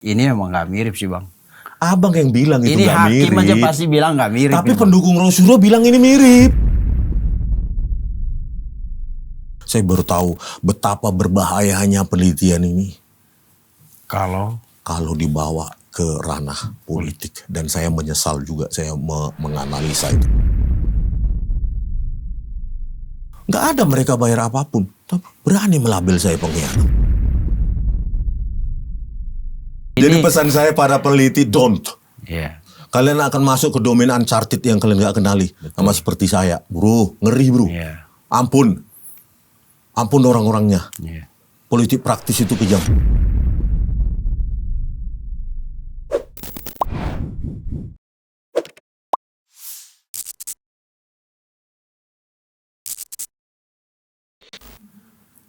Ini emang nggak mirip sih bang. Abang yang bilang itu nggak mirip. Ini hakim aja pasti bilang nggak mirip. Tapi pendukung Rosuro bilang ini mirip. Saya baru tahu betapa berbahayanya penelitian ini. Kalau dibawa ke ranah politik. Dan saya menyesal juga saya menganalisa itu. Nggak ada mereka bayar apapun. Tapi berani melabel saya pengkhianat. Jadi pesan saya para peneliti, don't. Yeah. Kalian akan masuk ke domain uncharted yang kalian nggak kenali. Sama seperti saya. Bro, ngeri bro. Yeah. Ampun orang-orangnya. Yeah. Politik praktis itu kejam.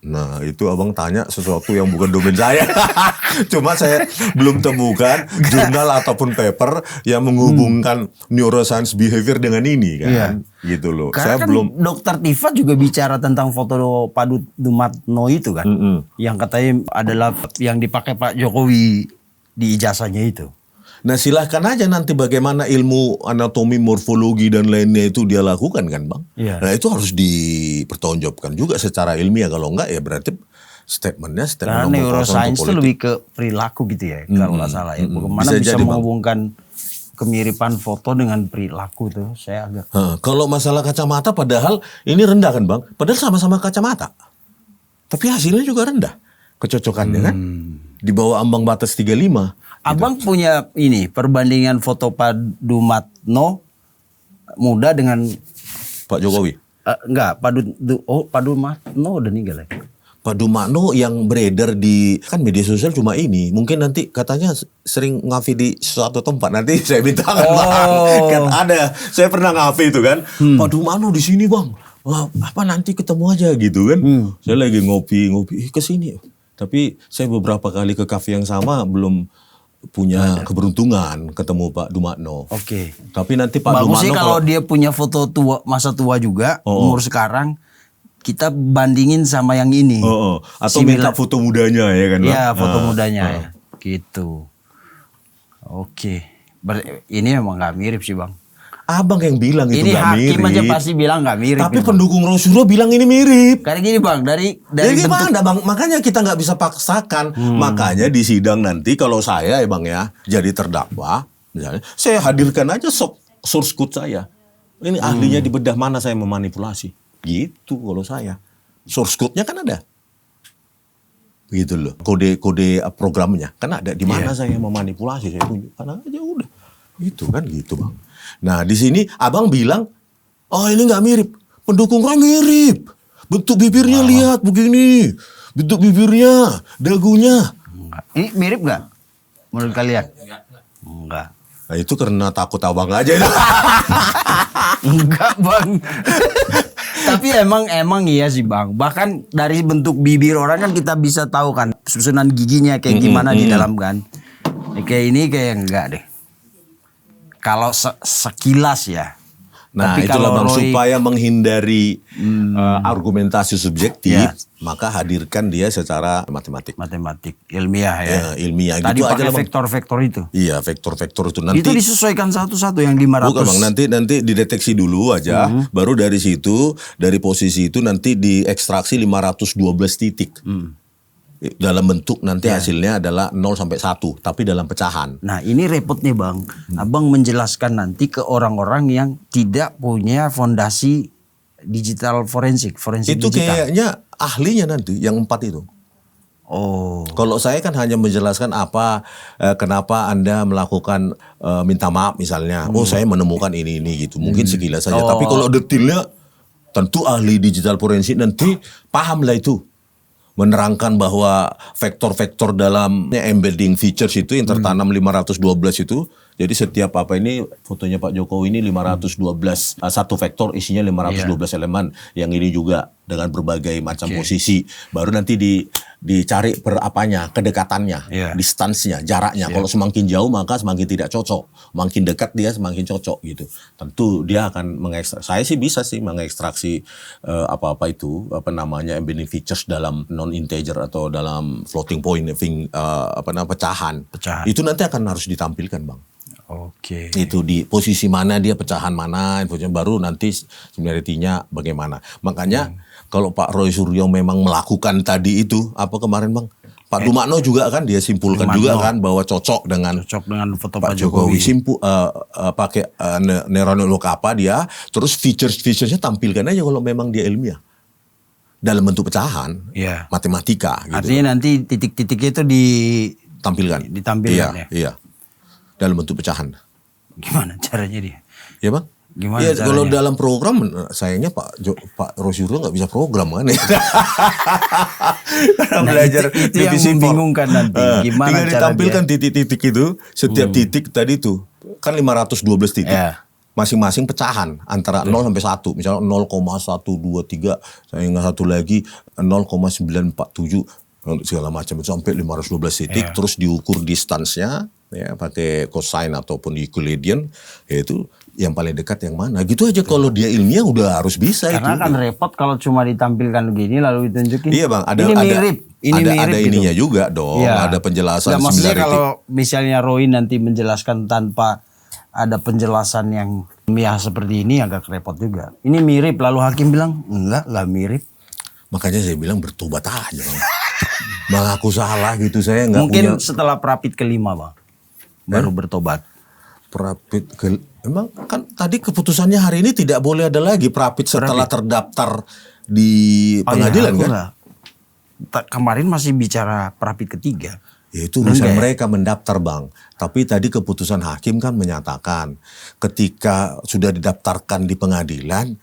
Nah, itu abang tanya sesuatu yang bukan domain saya. Cuma saya belum temukan jurnal ataupun paper yang menghubungkan neuroscience behavior dengan ini kan. Iya. Gitu loh. Karena Saya kan belum. Dr. Tifa juga bicara tentang foto Pak Dumatno itu kan. Yang katanya adalah yang dipakai Pak Jokowi di ijazahnya itu. Nah, silahkan aja nanti bagaimana ilmu anatomi, morfologi dan lainnya itu dia lakukan kan bang. Iya. Nah, itu harus dipertanggungjawabkan juga secara ilmiah. Kalau enggak ya berarti statement Karena neuroscience itu lebih ke perilaku gitu ya, kalau nggak salah ya. Bagaimana bisa menghubungkan kemiripan foto dengan perilaku tuh, saya agak. Kalau masalah kacamata, padahal ini rendah kan bang. Padahal sama-sama kacamata, tapi hasilnya juga rendah kecocokannya kan. Di bawah ambang batas 35. Abang punya ini perbandingan foto Pak Dumatno muda dengan Pak Jokowi? Enggak, Pak Dumatno udah meninggal ya. Pak Dumatno yang beredar di kan media sosial cuma ini. Mungkin nanti katanya sering ngafi di suatu tempat. Nanti saya minta kan bang. Kan ada. Saya pernah ngafi itu kan. Pak Dumatno di sini bang. Wah, apa nanti ketemu aja gitu kan. Saya lagi ngopi ke sini. Tapi saya beberapa kali ke kafe yang sama belum punya keberuntungan ketemu Pak Dumatno. Oke. Tapi nanti Pak Bagus Dumatno sih kalau dia punya foto tua, masa tua juga, umur sekarang, kita bandingin sama yang ini. Atau minta foto mudanya ya kan? Iya, foto mudanya ya. Gitu. Oke. Ini emang nggak mirip sih bang. Abang yang bilang itu nggak mirip. Ini hakim aja pasti bilang nggak mirip. Tapi pendukung Rosuro bilang ini mirip. Karena gini bang, dari gimana bang? Makanya kita nggak bisa paksakan. Makanya di sidang nanti kalau saya ya bang ya jadi terdakwa, misalnya saya hadirkan aja source code saya. Ini ahlinya di bedah mana saya memanipulasi. Gitu kalau saya. Source code-nya kan ada. Gitu loh. Kode programnya kan ada. Di mana saya memanipulasi, saya tunjukkan aja udah. Itu kan gitu bang. Nah di sini abang bilang, oh ini nggak mirip, pendukungnya mirip, bentuk bibirnya lihat begini, bentuk bibirnya, dagunya. Ini mirip nggak menurut kalian? Enggak. Nah itu karena takut abang aja. Enggak bang. Tapi emang iya sih bang. Bahkan dari bentuk bibir orang kan kita bisa tahu kan susunan giginya kayak gimana di dalam kan. Kayak ini kayak enggak deh. Kalau sekilas ya. Nah tapi itulah bang, Roy, supaya menghindari argumentasi subjektif, maka hadirkan dia secara matematik, ilmiah ya. Ilmiah. Tadi gitu pakai aja vektor-vektor itu. Iya, vektor-vektor itu nanti. Itu disesuaikan satu-satu yang 500. Bukan bang, nanti dideteksi dulu aja, baru dari situ, dari posisi itu nanti diekstraksi 512 titik. Dalam bentuk nanti hasilnya adalah 0 sampai 1, tapi dalam pecahan. Nah ini repotnya bang, abang menjelaskan nanti ke orang-orang yang tidak punya fondasi digital forensik itu digital. Kayaknya ahlinya nanti yang 4 itu. Oh. Kalau saya kan hanya menjelaskan kenapa Anda melakukan minta maaf misalnya. Oh saya menemukan ini gitu. Mungkin sekilas saja. Tapi kalau detailnya tentu ahli digital forensik nanti paham lah itu. Menerangkan bahwa vektor-vektor dalam embedding features itu yang tertanam 512 itu Jadi setiap apa ini fotonya Pak Jokowi ini 512 satu vektor isinya 512 elemen. Yang ini juga dengan berbagai macam posisi. Baru nanti dicari per apanya, kedekatannya, distansnya, jaraknya. Kalau semakin jauh maka semakin tidak cocok. Makin dekat dia semakin cocok gitu. Tentu dia akan mengekstraksi. Saya sih bisa sih mengekstraksi apa-apa itu embedding features dalam non integer atau dalam floating point pecahan. Itu nanti akan harus ditampilkan, Bang. Oke. Itu di posisi mana dia, pecahan mana, infonya baru nanti similarity-nya bagaimana. Makanya kalau Pak Roy Suryo memang melakukan tadi itu apa kemarin, Bang? Pak Dumakno juga kan dia simpulkan juga kan bahwa cocok dengan foto Pak Jokowi. Pakai neural apa dia, terus features-nya tampilkan aja kalau memang dia ilmiah. Dalam bentuk pecahan, matematika gitu. Artinya nanti titik-titiknya itu ditampilkan ya. Iya. Dalam bentuk pecahan. Gimana caranya dia? Ya, Bang? Gimana ya, caranya? Kalau dalam program, sayangnya Pak Rosyuro nggak bisa program kan? Belajar itu yang membingungkan nanti. Gimana tinggal ditampilkan titik-titik itu, setiap titik tadi tuh kan 512 titik. Masing-masing pecahan antara 0 sampai 1. Misalnya 0,123, saya ingat satu lagi 0,947 segala macam itu sampai 512 titik, terus diukur distansnya ya pakai cosine ataupun Euclidean, yaitu yang paling dekat yang mana. Gitu aja kalau dia ilmiah udah harus bisa. Karena kan repot kalau cuma ditampilkan begini lalu ditunjukin. Iya, Bang, ini mirip. Ada ininya gitu. juga dong, ada penjelasan. Nggak, maksudnya kalau misalnya Roy nanti menjelaskan tanpa ada penjelasan yang ilmiah seperti ini agak repot juga. Ini mirip, lalu hakim bilang enggak mirip. Makanya saya bilang bertobat aja, Bang. Mengaku salah gitu, saya nggak mungkin punya. Setelah Prapit kelima, Bang, baru bertobat. Emang kan tadi keputusannya hari ini tidak boleh ada lagi Prapit setelah terdaftar di pengadilan kan? Kemarin masih bicara Prapit ketiga. Ya itu urusan mereka mendaftar, Bang. Tapi tadi keputusan hakim kan menyatakan ketika sudah didaftarkan di pengadilan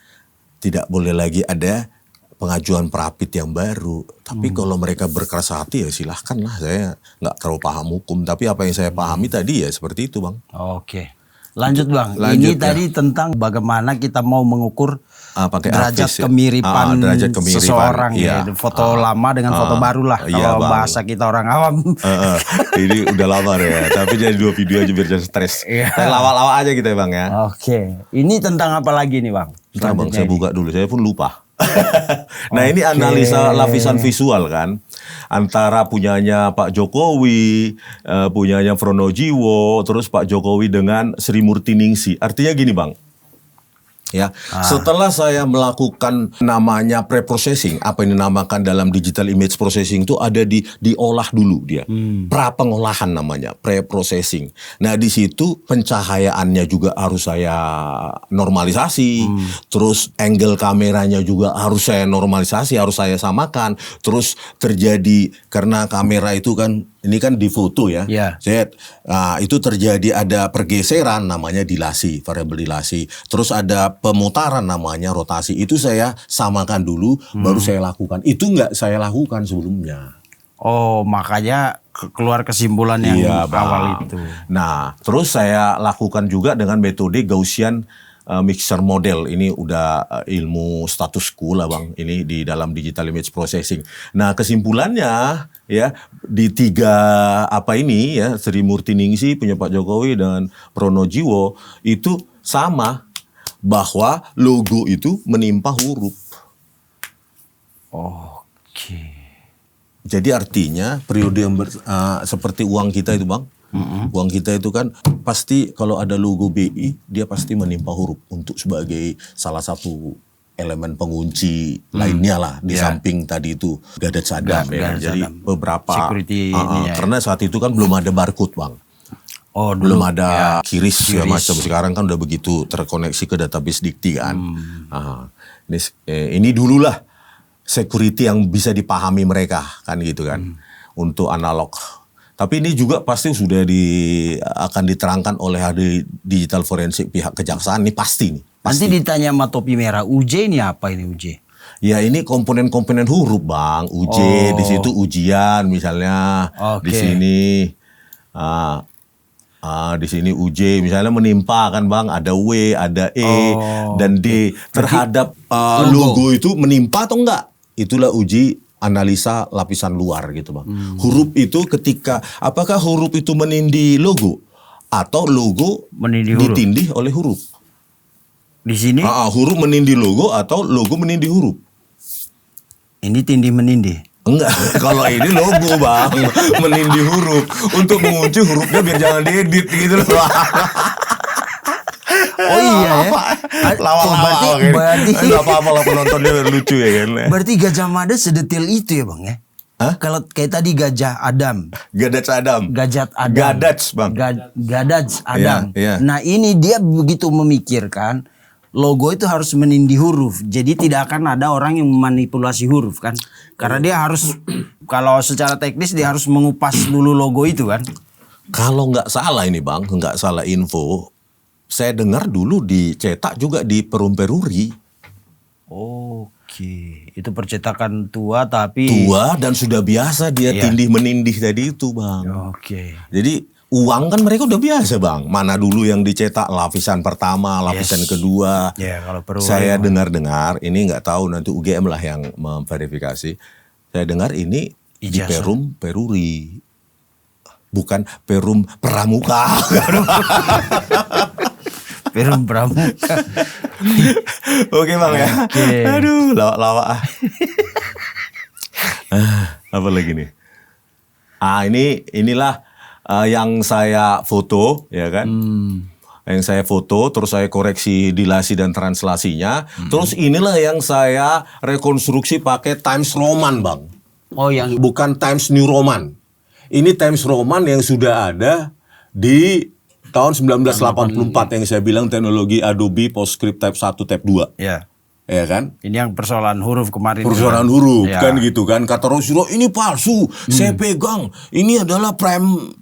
tidak boleh lagi ada pengajuan Prapit yang baru. Tapi kalau mereka berkeras hati ya silahkan lah. Saya nggak terlalu paham hukum. Tapi apa yang saya pahami tadi ya seperti itu, Bang. Oke. Lanjut, Bang. Ini tadi tentang bagaimana kita mau mengukur derajat kemiripan seseorang foto lama dengan foto baru lah. Kalau bahasa kita orang awam. Ini udah lama ya. Tapi jadi 2 video aja biar jangan stres. Kita lawak-lawak aja kita, Bang ya. Oke. Ini tentang apa lagi nih, Bang? Bang, saya buka dulu. Saya pun lupa. Nah ini analisa lapisan visual kan antara punyanya Pak Jokowi, punyanya Pronojiwo, terus Pak Jokowi dengan Sri Murtiningsih. Artinya gini, Bang. Ya, setelah saya melakukan namanya pre-processing, apa yang dinamakan dalam digital image processing itu ada diolah dulu dia. Pra pengolahan namanya, pre-processing. Nah, di situ pencahayaannya juga harus saya normalisasi. Terus angle kameranya juga harus saya normalisasi, harus saya samakan. Terus terjadi karena kamera itu kan ini kan di foto ya. Itu terjadi ada pergeseran namanya dilasi, variabel dilasi. Terus ada pemutaran namanya rotasi. Itu saya samakan dulu baru saya lakukan. Itu nggak saya lakukan sebelumnya. Oh, makanya keluar kesimpulan yang awal itu. Nah, terus saya lakukan juga dengan metode Gaussian mixture model. ini udah ilmu status quo lah, Bang. Ini di dalam digital image processing. Nah, kesimpulannya ya di 3 Sri Murtiningsih punya Pak Jokowi dan Pronojiwo itu sama bahwa logo itu menimpa huruf. Oke. Jadi artinya periode yang seperti uang kita itu, Bang. Uang kita itu kan pasti kalau ada logo BI dia pasti menimpa huruf untuk sebagai salah satu elemen pengunci lainnya lah di samping tadi itu Gadat Sadam ya. Jadi beberapa karena saat itu kan belum ada barcode, Bang. Belum ada QRIS ya macam. Sekarang kan udah begitu terkoneksi ke database Dikti kan. Ini dululah security yang bisa dipahami mereka kan gitu kan untuk analog. Tapi ini juga pasti sudah akan diterangkan oleh ahli digital forensik pihak kejaksaan ini pasti nih. Nanti ditanya sama topi merah, UJ ini apa ini UJ? Ya ini komponen-komponen huruf, Bang. UJ di situ ujian misalnya di sini Di sini UJ misalnya menimpa kan Bang, ada W, ada E dan D terhadap logo itu menimpa atau enggak? Itulah uji analisa lapisan luar gitu Bang. Huruf itu ketika apakah huruf itu menindih logo atau logo Menindih huruf. ditindih oleh huruf? Di sini Huruf menindih logo atau logo menindih huruf? ini tindih menindih. Enggak, kalau ini logo Bang, menindih huruf untuk mengunci hurufnya biar jangan diedit gitu loh. Oh iya ya. Berarti Enggak apa-apa lah penontonnya lucu ya kan. berarti Gajah Mada sedetail itu ya Bang ya? Hah? Kalau kayak tadi Gajah Adam. Gadats Adam. Gajah Adam. Gadats Bang. Gadats Adam. Iya, iya. Nah ini dia begitu memikirkan logo itu harus menindih huruf. Jadi tidak akan ada orang yang memanipulasi huruf kan. Karena dia harus kalau secara teknis dia harus mengupas dulu logo itu kan. Kalau nggak salah ini Bang, nggak salah info, saya dengar dulu dicetak juga di Perum Peruri. Oke, itu percetakan tua tapi Tua dan sudah biasa dia Iya. tindih menindih tadi itu Bang. Oke. Jadi uang kan mereka udah biasa Bang. Mana dulu yang dicetak lapisan pertama, lapisan kedua. Ya kalau perlu. Saya dengar-dengar, ini nggak tahu nanti UGM lah yang memverifikasi. Saya dengar ini di Ijazah. Perum Peruri. Bukan Perum Pramuka. Perum Pramuka. Oke Bang ya. Oke. Aduh, lawak-lawak ah. Apa lagi nih? Inilah yang saya foto ya kan. Yang saya foto terus saya koreksi dilasi dan translasinya. Terus inilah yang saya rekonstruksi pakai Times Roman Bang. Oh yang Bukan Times New Roman. Ini Times Roman yang sudah ada di tahun 1984 yang saya bilang teknologi Adobe PostScript Type 1 Type 2. ya. Ya kan? Ini yang persoalan huruf kemarin. Persoalan kan? huruf Ya. kan gitu kan. Kata Rosyiro ini palsu. Saya pegang. Ini adalah prime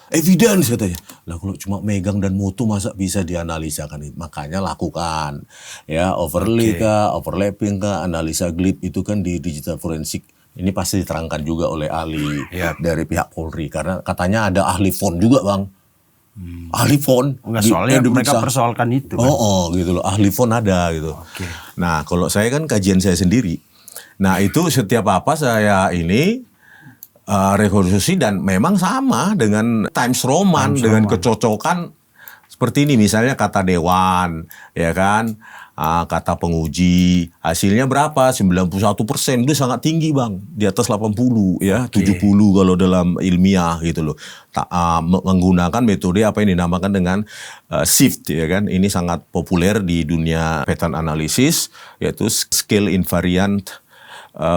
evidence katanya. Lah kalau cuma megang dan mutu masa bisa dianalisakan itu. Makanya lakukan ya overlay kah, overlapping kah, analisa glip itu kan di digital forensik. Ini pasti diterangkan juga oleh ahli dari pihak Polri karena katanya ada ahli font juga Bang. Ahli font. Enggak soalnya mereka persoalkan itu. Kan? Gitu loh. Ahli font ada gitu. Nah, kalau saya kan kajian saya sendiri. Nah, itu setiap apa saya ini rekonstruksi dan memang sama dengan Times Roman dengan kecocokan seperti ini misalnya kata dewan, ya kan? Kata penguji, hasilnya berapa? 91%, itu sangat tinggi Bang, di atas 80 ya, 70 kalau dalam ilmiah gitu loh. Menggunakan metode apa yang dinamakan dengan SIFT ya kan, ini sangat populer di dunia pattern analysis, yaitu Scale Invariant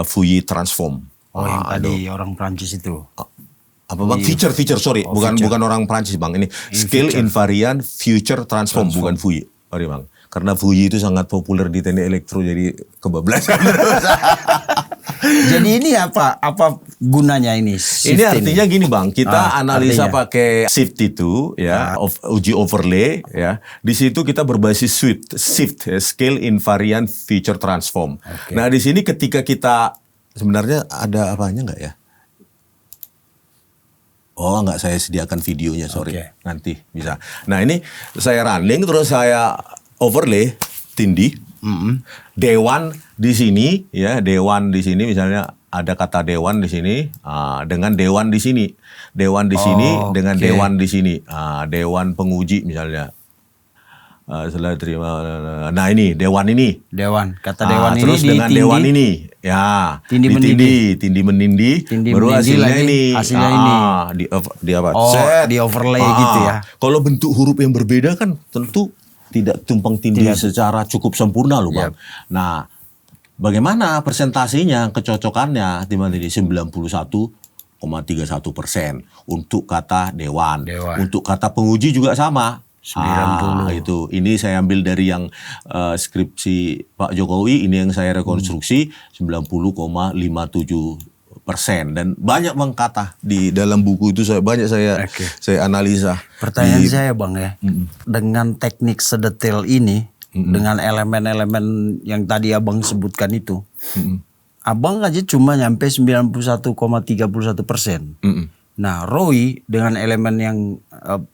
Fourier Transform. Yang tadi orang Prancis itu. Apa Bang? Feature, sorry, bukan orang Prancis Bang, ini Scale Invariant Future Transform, bukan Fourier. Sorry Bang. Karena Fourier itu sangat populer di teknik elektro jadi kebablasan. Jadi ini apa gunanya ini? Ini artinya gini Bang, kita analisa pakai shift itu ya, uji overlay ya. Di situ kita berbasis shift ya, Scale Invariant Feature Transform. Nah, di sini ketika kita sebenarnya ada apanya enggak ya? Oh, enggak, saya sediakan videonya, sorry. Nanti bisa. Nah, ini saya running terus saya overlay tindih. Dewan di sini ya, dewan di sini misalnya ada kata dewan di sini dengan dewan di sini. Dewan di sini dengan dewan di sini. Dewan penguji misalnya. Setelah terima, nah ini dewan ini. Dewan, kata dewan ini terus dengan dewan ini, ya, tindih menindih, baru hasilnya ini, di apa? Di overlay gitu ya. Kalau bentuk huruf yang berbeda kan tentu tidak tumpang tindih secara cukup sempurna loh Bang. Nah, bagaimana presentasinya, kecocokannya, dimana di 91,31% untuk kata dewan. Untuk kata penguji juga sama. 90. Itu. Ini saya ambil dari yang skripsi Pak Jokowi, ini yang saya rekonstruksi 90,57%. Dan banyak Bang kata di dalam buku itu saya analisa. Pertanyaan saya Bang ya, dengan teknik sedetail ini, dengan elemen-elemen yang tadi Abang sebutkan itu, Abang aja cuma nyampe 91,31%. Nah, Roy dengan elemen yang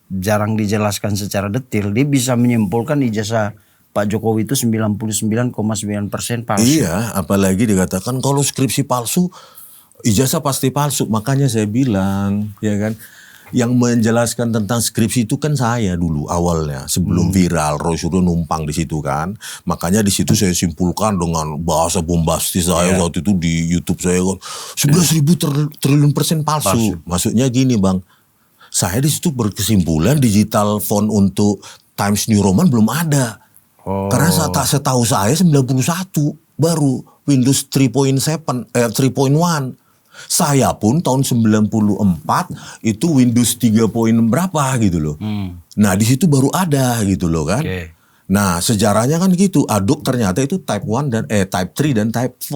jarang dijelaskan secara detail, dia bisa menyimpulkan ijazah Pak Jokowi itu 99,9% palsu. Iya, apalagi dikatakan kalau skripsi palsu, ijazah pasti palsu. Makanya saya bilang, ya kan, yang menjelaskan tentang skripsi itu kan saya dulu awalnya sebelum viral. Roy Suryo numpang di situ kan. Makanya di situ saya simpulkan dengan bahasa bombastis saya waktu itu di YouTube saya kan 11.000 triliun persen palsu. Maksudnya gini bang, saya di situ berkesimpulan digital font untuk Times New Roman belum ada. Karena setahu saya 91 baru Windows 3.1. Saya pun tahun 94 itu Windows 3 poin berapa gitu loh. Nah di situ baru ada gitu loh kan. Nah sejarahnya kan gitu. Adobe ternyata itu Type 1 dan Type 3 dan Type 4.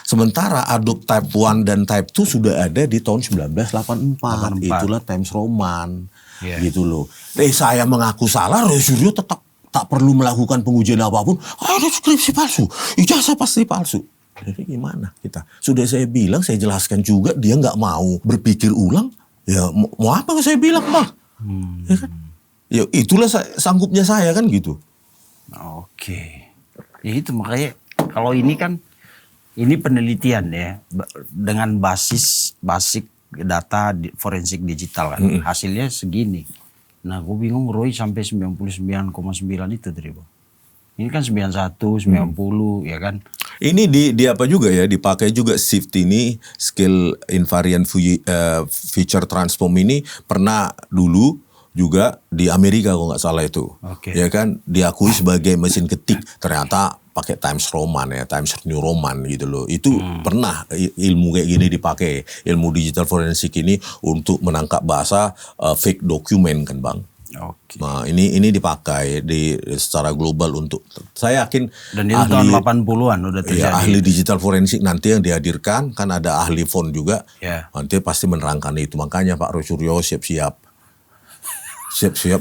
Sementara Adobe Type 1 dan Type 2 sudah ada di tahun 1984. Itulah Times Roman gitu loh. Saya mengaku salah, Roy Suryo tetap tak perlu melakukan pengujian apapun. Ada skripsi palsu, ijazah pasti palsu. Jadi gimana kita? Sudah saya bilang, saya jelaskan juga, dia nggak mau berpikir ulang. Ya mau apa saya bilang bang? Ya kan? Ya itulah sanggupnya saya kan gitu. Oke. Ya itu makanya kalau ini kan ini penelitian ya dengan basis basic data forensik digital kan. Hasilnya segini. Nah, gue bingung Roy sampai 99,9 itu tadi bang. Ini kan 91, 90 ya kan. Ini di apa juga ya, dipakai juga shift ini, skill invariant feature transform ini pernah dulu juga di Amerika kalau nggak salah itu. Ya kan, diakui sebagai mesin ketik, ternyata pakai Times Roman ya, Times New Roman gitu loh. Itu pernah ilmu kayak gini dipakai, ilmu digital forensik ini untuk menangkap bahasa fake document kan bang. Nah ini dipakai secara global untuk, saya yakin. Dan itu tahun 80-an udah terjadi. Ya, ahli digital forensik nanti yang dihadirkan kan ada ahli font juga. Nanti pasti menerangkan itu. Makanya Pak Roy Suryo siap-siap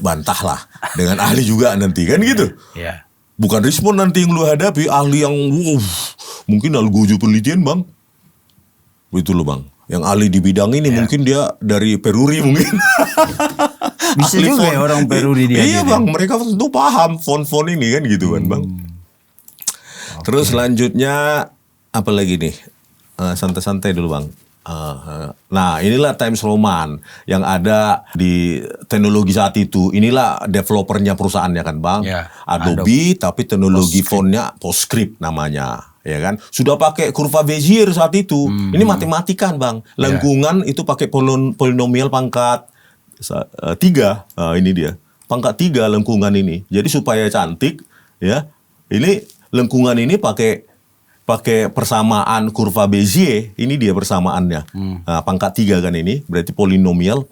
bantahlah dengan ahli juga nanti kan gitu. Bukan respon nanti yang lu hadapi ahli yang mungkin algojo penelitian bang. Betul loh bang. Yang ahli di bidang ini mungkin dia dari Peruri mungkin. Bisa ahli juga font. Ya orang Peruri dia. Iya bang, mereka tentu paham font-font ini kan gitu kan bang. Terus selanjutnya apa lagi nih? Santai-santai dulu bang. Nah inilah Times Roman yang ada di teknologi saat itu. Inilah developernya perusahaannya kan bang. Adobe tapi teknologi fontnya PostScript namanya. Ya kan, sudah pakai kurva Bezier saat itu. Ini matematika bang. Lengkungan itu pakai polinomial pangkat 3. Ini dia pangkat 3 lengkungan ini. Jadi supaya cantik ya. Ini lengkungan ini pakai persamaan kurva Bezier. Ini dia persamaannya. Pangkat 3 kan ini. Berarti polinomial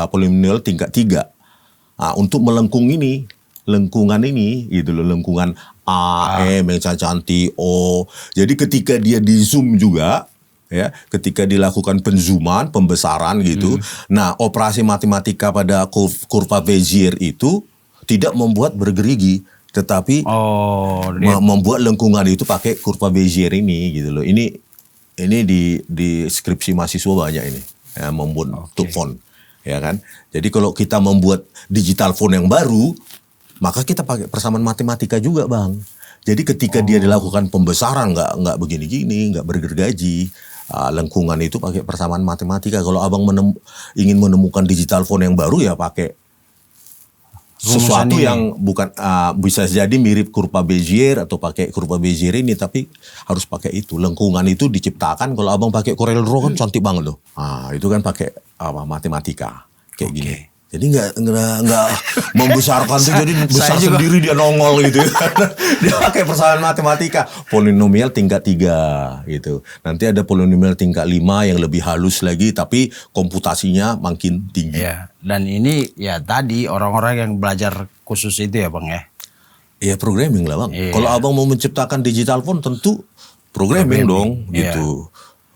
polinomial tingkat 3. Untuk melengkung ini, lengkungan ini gitu loh, lengkungan A, M yang cantik, O. Jadi ketika dia di zoom juga, ya, ketika dilakukan penzooman, pembesaran gitu. Nah, operasi matematika pada kurva Bezier itu tidak membuat bergerigi, tetapi membuat lengkungan itu pakai kurva Bezier ini gitu loh. Ini di skripsi mahasiswa banyak ini, ya, membuat untuk font, ya kan. Jadi kalau kita membuat digital font yang baru, maka kita pakai persamaan matematika juga bang. Jadi ketika dia dilakukan pembesaran nggak begini-gini, nggak bergergaji, lengkungan itu pakai persamaan matematika. Kalau abang ingin menemukan digital font yang baru ya pakai sesuatu yang bukan bisa jadi mirip kurva Bezier atau pakai kurva Bezier ini, tapi harus pakai itu. Lengkungan itu diciptakan kalau abang pakai Corel Draw kan cantik banget loh. Itu kan pakai matematika kayak gini. Jadi nggak membesarkan tuh jadi besar sendiri dia nongol gitu. Dia pakai persamaan matematika. Polinomial tingkat 3 gitu. Nanti ada polinomial tingkat 5 yang lebih halus lagi tapi komputasinya makin tinggi. Ya, dan ini ya tadi orang-orang yang belajar khusus itu ya bang ya. Iya programming lah bang. Kalau abang mau menciptakan digital font tentu programming dong gitu.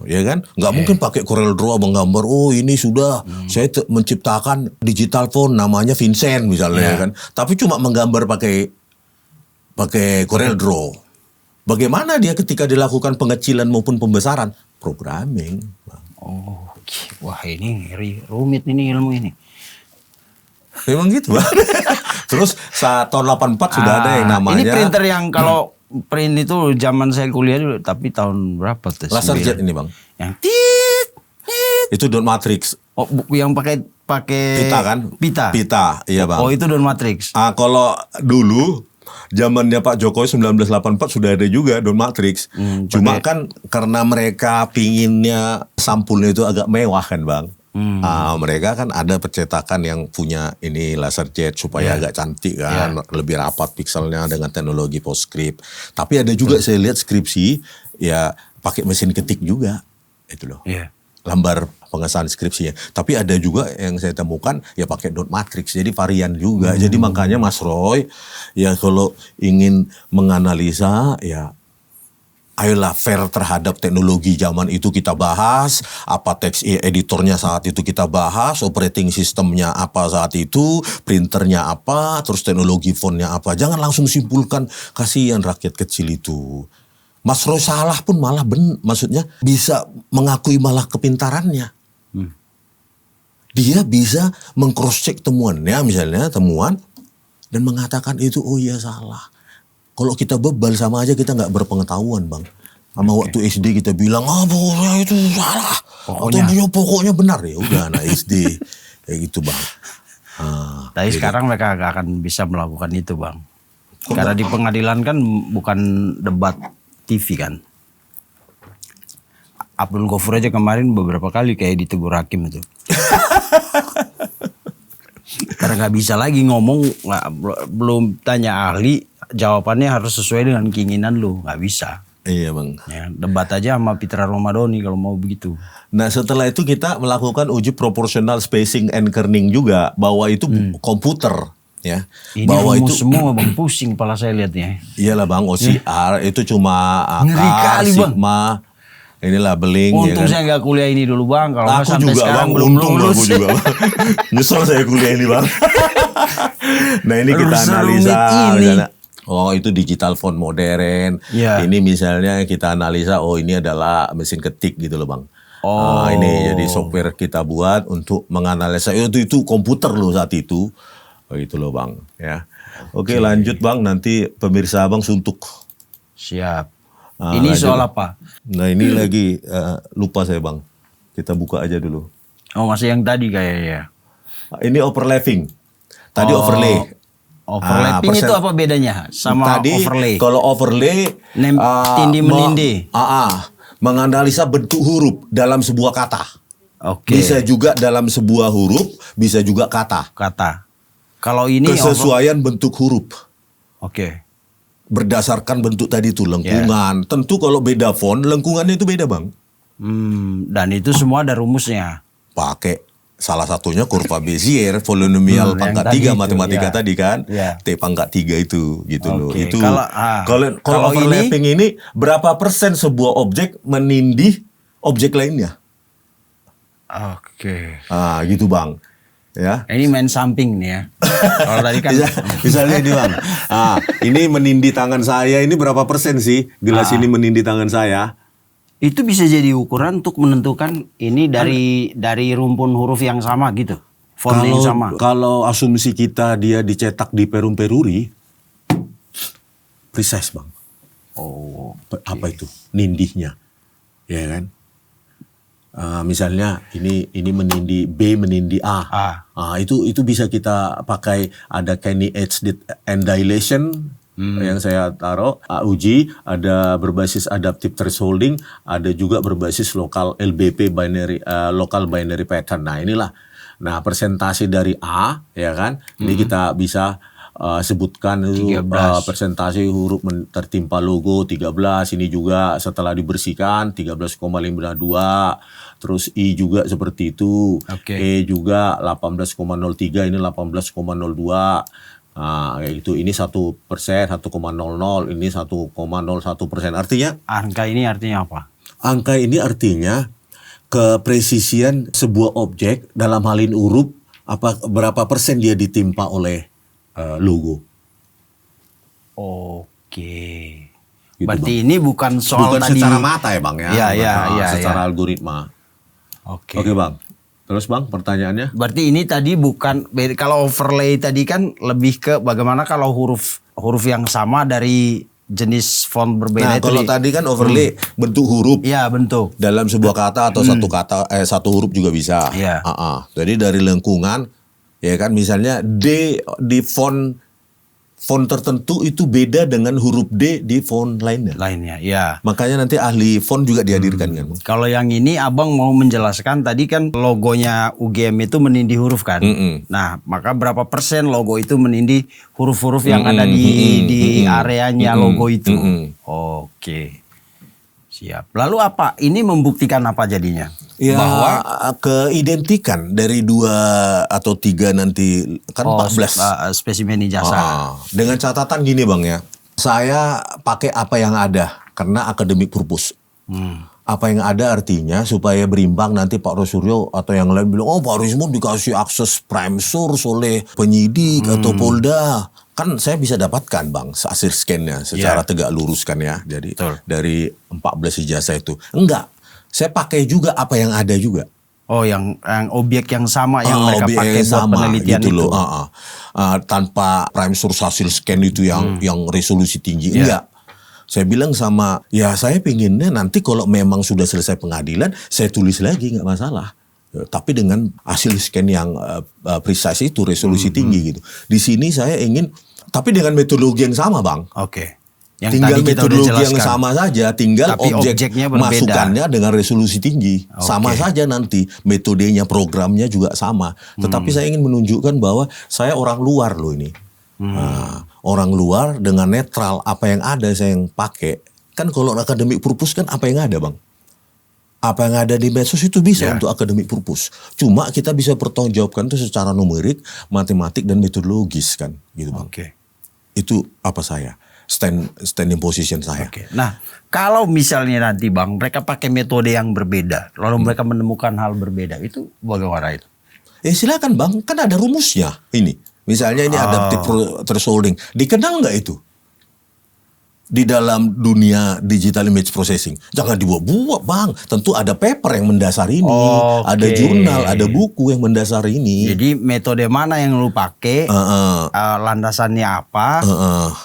Ya kan, nggak mungkin pakai Corel Draw abang gambar. Oh ini sudah saya menciptakan digital font namanya Vincent misalnya kan. Tapi cuma menggambar pakai Corel Draw. Bagaimana dia ketika dilakukan pengecilan maupun pembesaran? Programming. Oke. Wah ini rumit ini ilmu ini. Memang gitu Bang. Terus saat tahun 84 sudah ada yang namanya Ini printer yang kalau print itu zaman saya kuliah dulu, tapi tahun berapa tuh? LaserJet ini Bang. Yang tit. Itu dot matrix. Oh, yang pakai Pita kan? Pita, iya Bang. Oh, itu dot matrix. Kalau dulu zamannya Pak Jokowi 1984 sudah ada juga dot matrix. Cuma kan karena mereka pinginnya sampulnya itu agak mewah kan Bang. Mereka kan ada percetakan yang punya ini LaserJet supaya agak cantik kan, lebih rapat pikselnya dengan teknologi PostScript. Tapi ada juga saya lihat skripsi ya pakai mesin ketik juga, itu loh. Lambar pengesahan skripsinya. Tapi ada juga yang saya temukan ya pakai dot matrix, jadi varian juga. Jadi makanya Mas Roy ya kalau ingin menganalisa ya ayolah fair terhadap teknologi zaman itu kita bahas, apa teks editornya saat itu kita bahas, operating systemnya apa saat itu, printernya apa, terus teknologi fontnya apa. Jangan langsung simpulkan, kasihan rakyat kecil itu. Mas Roy salah pun malah maksudnya bisa mengakui malah kepintarannya. Dia bisa meng-cross check temuannya, misalnya temuan, dan mengatakan itu oh iya salah. Kalau kita bebal sama aja kita nggak berpengetahuan Bang. Sama waktu SD kita bilang pokoknya itu salah. Pokoknya benar ya udah anak SD kayak gitu Bang. Tapi sekarang mereka nggak akan bisa melakukan itu Bang. Karena di pengadilan kan bukan debat TV kan. Abdul Ghafur aja kemarin beberapa kali kayak ditegur hakim itu. Karena nggak bisa lagi ngomong, belum tanya ahli, jawabannya harus sesuai dengan keinginan lu, nggak bisa. Iya Bang. Ya, debat aja sama Pitra Romadoni kalau mau begitu. Nah setelah itu kita melakukan uji proportional spacing and kerning juga, bahwa itu komputer ya. Ini bahwa itu semua Bang, pusing kepala saya lihatnya. Iyalah Bang, OCR itu cuma akar, sigma. Inilah beling. Untung ya kan? saya nggak kuliah ini dulu Bang. Kalau nggak Aku sampai juga sekarang Bang, belum untung lulus. aku juga Bang. Nyesel saya kuliah ini Bang. Nah ini kita analisa misalnya, oh itu digital font modern. Ini misalnya kita analisa, oh ini adalah mesin ketik gitu loh Bang. Ini jadi software kita buat untuk menganalisa, itu komputer loh saat itu. Oh itu loh Bang ya. Oke lanjut Bang, nanti pemirsa Abang suntuk. Siap. Ini lanjut. Soal apa? Nah ini lagi lupa saya Bang. Kita buka aja dulu. Oh masih yang tadi kayaknya. Ini overlapping. Tadi overlay. Overlapping itu apa bedanya sama tadi, overlay? Kalau overlay tindih menindih. Menganalisa bentuk huruf dalam sebuah kata. Bisa juga dalam sebuah huruf, bisa juga kata. Kalau ini kesesuaian bentuk huruf. Berdasarkan bentuk tadi itu lengkungan. Tentu kalau beda font, lengkungannya itu beda Bang. Dan itu semua ada rumusnya. Pakai salah satunya kurva Bezier, polinomial pangkat 3 matematika tadi kan. T pangkat 3 itu gitu loh. Itu kalau overlapping ini berapa persen sebuah objek menindih objek lainnya? Gitu Bang. Ya. Ini main samping nih ya. Kalau tadi kan misalnya ini Bang. Ini menindih tangan saya, ini berapa persen sih gelas ini menindih tangan saya? Itu bisa jadi ukuran untuk menentukan ini dari rumpun huruf yang sama gitu. Font yang sama. Kalau asumsi kita dia dicetak di Perum Peruri, precise Bang. Apa itu? Nindihnya. Ya kan? Misalnya ini menindih B menindih A. Itu bisa kita pakai, ada Kenny Edge and Dilation yang saya taruh, uji, ada berbasis adaptive thresholding, ada juga berbasis lokal LBP binary local binary pattern. Nah inilah, persentase dari A ya kan, ini kita bisa sebutkan itu persentase huruf tertimpa logo 13, ini juga setelah dibersihkan 13,52, terus I juga seperti itu, E juga 18,03, ini 18,02, kayak gitu. Ini 1%, 1,00, ini 1,01%. Artinya? Angka ini artinya apa? Angka ini artinya kepresisian sebuah objek dalam hal ini huruf, berapa persen dia ditimpa oleh logo. Gitu, berarti Bang. Ini bukan soal tadi secara mata ya Bang ya. Iya. Secara algoritma. Oke. Oke Bang. Terus Bang pertanyaannya? Berarti ini tadi bukan, kalau overlay tadi kan lebih ke bagaimana kalau huruf yang sama dari jenis font berbeda Nah itu. kalau tadi kan overlay bentuk huruf. Iya, bentuk. Dalam sebuah kata atau satu huruf juga bisa. Iya. Jadi dari lengkungan, ya kan misalnya D di font tertentu itu beda dengan huruf D di font lainnya. Ya. Makanya nanti ahli font juga dihadirkan kan. Kalau yang ini abang mau menjelaskan tadi kan logonya UGM itu menindih huruf kan. Nah, maka berapa persen logo itu menindih huruf-huruf yang ada di areanya logo itu. Oke. Siap. Lalu apa? Ini membuktikan apa jadinya? Ya, Bahwa keidentikan dari 2 atau 3 nanti kan 14 spesimen ijazah. dengan catatan gini Bang ya. Saya pakai apa yang ada karena academic purpose. Apa yang ada artinya supaya berimbang nanti Pak Rosuryo atau yang lain bilang, oh Pak Rismon dikasih akses prime source oleh penyidik atau Polda. Kan saya bisa dapatkan Bang hasil scan-nya secara tegak lurus kan ya. Jadi dari 14 ijazah itu. Enggak. Saya pakai juga apa yang ada juga. Oh, yang objek yang sama yang mereka pakai buat penelitian gitu itu. Loh. Tanpa prime source hasil scan itu yang resolusi tinggi. Enggak. Saya bilang sama, ya saya pinginnya nanti kalau memang sudah selesai pengadilan, saya tulis lagi nggak masalah. Tapi dengan hasil scan yang precise itu, resolusi tinggi gitu. Di sini saya ingin, tapi dengan metodologi yang sama Bang. Oke. Yang Tinggal tadi kita metodologi udah yang jelaskan. sama saja, tinggal Tapi objeknya berbeda. masukannya dengan resolusi tinggi. Sama saja nanti, metodenya, programnya juga sama. Tetapi saya ingin menunjukkan bahwa saya orang luar loh ini. Nah, orang luar dengan netral, apa yang ada saya yang pakai. Kan kalau academic purpose kan apa yang ada Bang. Apa yang ada di medsos itu bisa untuk academic purpose. Cuma kita bisa pertanggungjawabkan itu secara numerik, matematik, dan metodologis kan. Gitu Bang. Itu apa saya. Standing position saya. Nah, kalau misalnya nanti Bang, mereka pakai metode yang berbeda, lalu mereka menemukan hal berbeda, itu bagaimana itu? Silakan Bang, kan ada rumusnya ini. Misalnya ini adaptive thresholding. Dikenal nggak itu? Di dalam dunia digital image processing. Jangan dibuat-buat Bang. Tentu ada paper yang mendasari ini. Ada jurnal, ada buku yang mendasari ini. Jadi metode mana yang lu pakai, landasannya apa,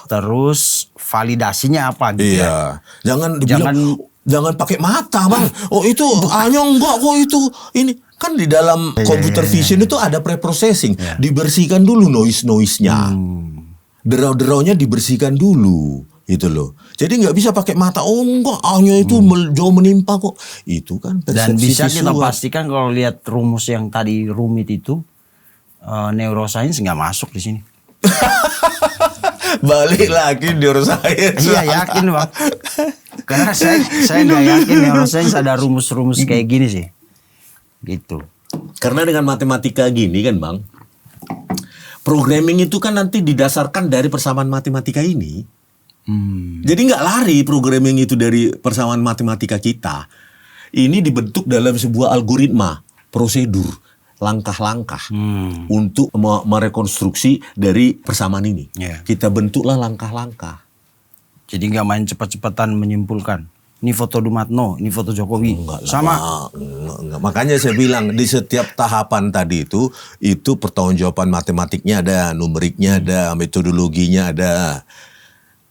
terus validasinya apa gitu ya. Jangan dibilang, jangan pakai mata Bang. Oh itu hanya enggak kok itu. Ini kan di dalam computer vision itu ada pre-processing. Dibersihkan dulu noise-nya. Derau-deraunya dibersihkan dulu. Itu loh. Jadi nggak bisa pakai mata. Oh enggak, hanya itu jauh menimpa kok. Itu kan dan bisa kita visual. pastikan kalau lihat rumus yang tadi rumit itu, neuroscience nggak masuk di sini. Balik lagi neuroscience. Iya yakin Bang. Karena saya nggak yakin neuroscience ada rumus-rumus kayak gini sih. Gitu. Karena dengan matematika gini kan Bang, programming itu kan nanti didasarkan dari persamaan matematika ini. Jadi nggak lari programming itu dari persamaan matematika kita. Ini dibentuk dalam sebuah algoritma, prosedur, langkah-langkah untuk merekonstruksi dari persamaan ini. Kita bentuklah langkah-langkah. Jadi nggak main cepat-cepatan menyimpulkan. Ini foto Dumatno, ini foto Jokowi. Enggak, sama. Enggak. Makanya saya bilang di setiap tahapan tadi itu pertanggungjawaban matematiknya ada, numeriknya ada, metodologinya ada.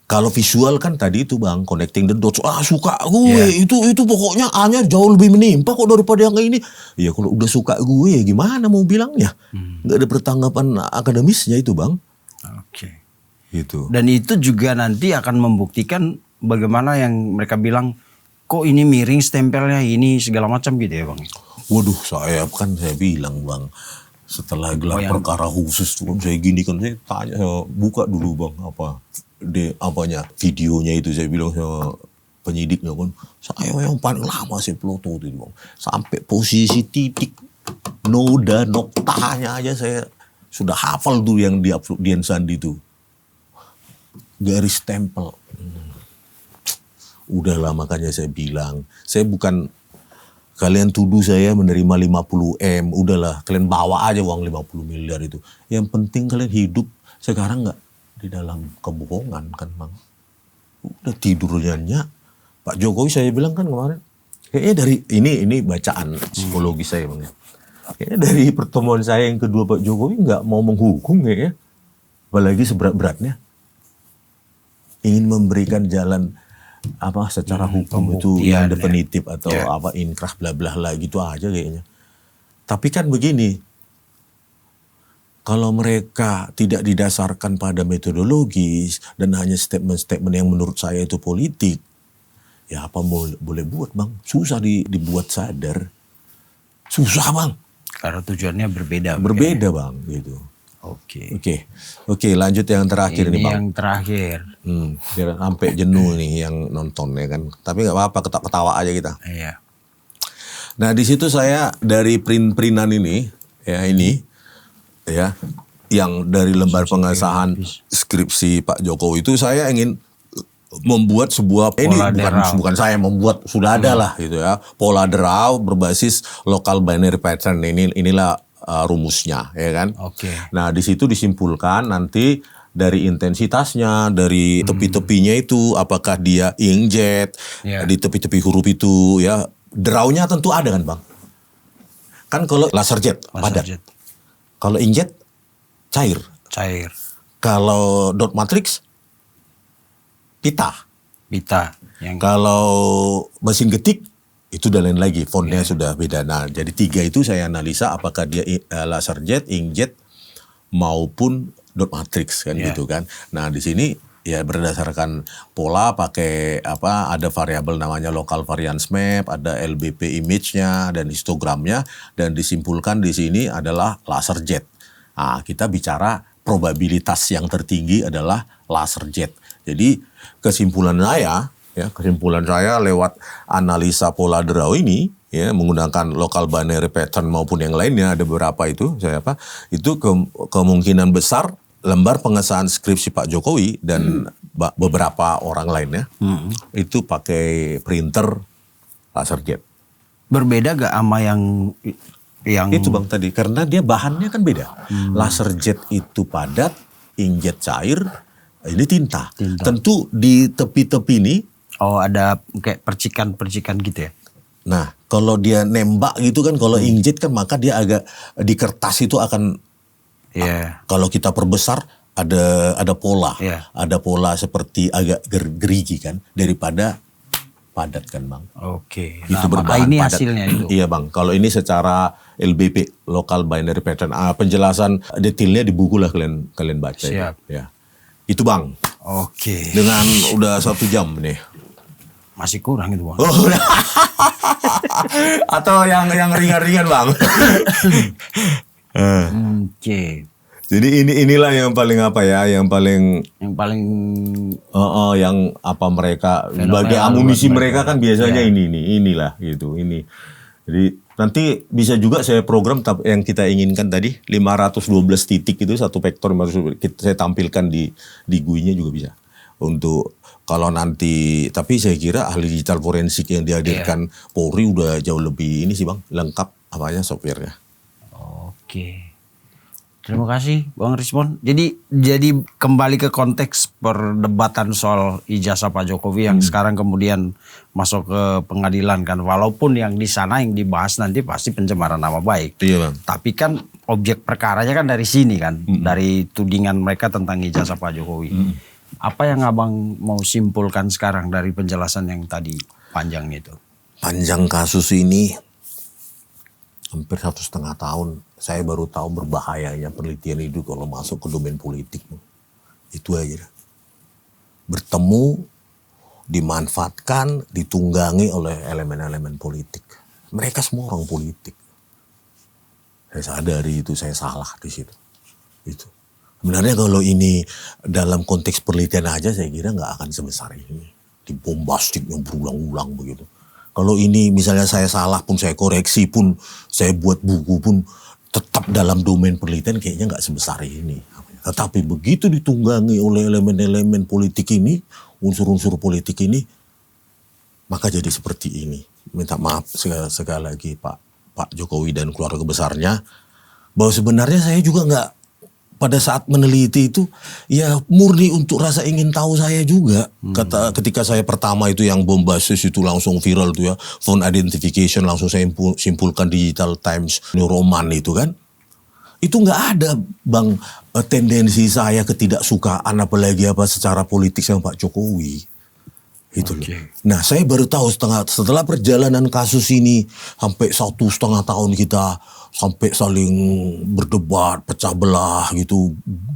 Kalau visual kan tadi itu Bang, connecting the dots. Suka gue, itu pokoknya A-nya jauh lebih menimpa kok daripada yang ini. Ya kalau udah suka gue ya gimana mau bilangnya? Nggak ada pertanggapan akademisnya itu Bang. Oke. Gitu. Dan itu juga nanti akan membuktikan bagaimana yang mereka bilang, kok ini miring stempelnya ini segala macam gitu ya Bang. Waduh, saya bilang Bang, setelah gelar perkara khusus tuh saya gini kan, saya tanya, saya buka dulu Bang apanya videonya itu, saya bilang sama penyidiknya kan, saya yang paling lama saya foto itu Bang, sampai posisi titik noda noktanya aja saya sudah hafal tuh yang diupload Dian Sandi tuh, garis stempel. Udahlah, makanya saya bilang, saya bukan, kalian tuduh saya menerima 50 M, udahlah kalian bawa aja uang 50 miliar itu. Yang penting kalian hidup sekarang nggak di dalam kebohongan kan Bang. Udah tidurnya Pak Jokowi, saya bilang kan kemarin, Kayaknya dari ini bacaan psikologi saya Bang. Kayaknya dari pertemuan saya yang kedua Pak Jokowi nggak mau menghukum kayaknya. Apalagi seberat-beratnya. Ingin memberikan jalan secara hukum itu yang definitif atau inkrah bla bla lah gitu aja kayaknya. Tapi kan begini, kalau mereka tidak didasarkan pada metodologis dan hanya statement-statement yang menurut saya itu politik, ya apa boleh buat Bang? Susah dibuat sadar. Susah Bang. Karena tujuannya berbeda. Berbeda Bang gitu. Oke, lanjut yang terakhir ini nih Bang. Yang terakhir. Biar sampai jenuh nih yang nonton ya kan. Tapi nggak apa-apa, ketawa aja kita. Iya. Nah di situ saya dari printan ini, yang dari lembar pengesahan skripsi Pak Jokowi itu saya ingin membuat sebuah bukan saya membuat, sudah ada lah gitu ya, pola derau berbasis local binary pattern. Inilah rumusnya ya kan. Nah di situ disimpulkan nanti dari intensitasnya, dari tepi-tepinya itu apakah dia inkjet di tepi-tepi huruf itu ya. Deraunya tentu ada kan Bang. Kan kalau laser jet padat. Kalau inkjet cair. Kalau dot matrix pita. Kalau mesin ketik itu udah lain lagi, fontnya sudah beda. Nah, jadi 3 itu saya analisa apakah dia laser jet, inkjet maupun dot matrix kan gitu kan. Nah, di sini ya berdasarkan pola pakai ada variabel namanya local variance map, ada LBP image-nya dan histogramnya, dan disimpulkan di sini adalah laser jet. Nah, kita bicara probabilitas yang tertinggi adalah laser jet. Jadi kesimpulan saya lewat analisa pola derau ini ya menggunakan local binary pattern maupun yang lainnya, ada beberapa itu kemungkinan besar lembar pengesahan skripsi Pak Jokowi dan beberapa orang lainnya itu pakai printer laser jet. Berbeda gak sama yang itu Bang tadi, karena dia bahannya kan beda. Laser jet itu padat, inkjet cair, ini tinta. Tentu di tepi-tepi ini ada kayak percikan-percikan gitu ya. Nah, kalau dia nembak gitu kan, kalau inkjet kan maka dia agak di kertas itu akan kalau kita perbesar ada pola. Ada pola seperti agak gerigi kan daripada padat kan Bang. Itu berbahan ini padat. Hasilnya itu. Iya Bang, kalau ini secara LBP, local binary pattern. Penjelasan detailnya di buku lah kalian baca. Siap. Ya. Itu Bang. Dengan udah 1 jam nih. Masih kurang itu Bang. Atau yang ringan-ringan Bang. Jadi inilah yang paling yang mereka sebagai amunisi mereka kan biasanya inilah gitu ini. Jadi nanti bisa juga saya program yang kita inginkan tadi 512 titik itu satu vektor saya tampilkan di GUI-nya juga bisa. Untuk kalau nanti, tapi saya kira ahli digital forensik yang dihadirkan Polri udah jauh lebih ini sih Bang, lengkap software-nya. Terima kasih Bang Rismon. Jadi kembali ke konteks perdebatan soal ijazah Pak Jokowi yang sekarang kemudian masuk ke pengadilan kan. Walaupun yang di sana yang dibahas nanti pasti pencemaran nama baik. Iya Bang. Tapi kan objek perkaranya kan dari sini kan. Dari tudingan mereka tentang ijazah Pak Jokowi. Apa yang Abang mau simpulkan sekarang dari penjelasan yang tadi panjang itu? Panjang kasus ini hampir 1,5 tahun. Saya baru tahu berbahayanya penelitian itu kalau masuk ke domain politik. Itu aja. Bertemu, dimanfaatkan, ditunggangi oleh elemen-elemen politik. Mereka semua orang politik. Saya sadari itu, saya salah di situ. Itu. Sebenarnya kalau ini dalam konteks penelitian aja saya kira nggak akan sebesar ini. Dibombastiknya berulang-ulang begitu. Kalau ini misalnya saya salah pun, saya koreksi pun, saya buat buku pun, tetap dalam domain penelitian kayaknya nggak sebesar ini. Tetapi begitu ditunggangi oleh elemen-elemen politik ini, unsur-unsur politik ini, maka jadi seperti ini. Minta maaf sekali lagi Pak Jokowi dan keluarga besarnya, bahwa sebenarnya saya juga nggak pada saat meneliti itu ya murni untuk rasa ingin tahu saya juga. Ketika saya pertama itu yang bombastis itu langsung viral tuh ya, phone identification langsung saya simpulkan Digital Times Neuroman itu kan. Itu nggak ada Bang tendensi saya ketidaksukaan apalagi apa secara politik sama Pak Jokowi. Itu loh. Nah saya baru tahu setelah perjalanan kasus ini sampai 1,5 tahun kita sampai saling berdebat, pecah belah gitu,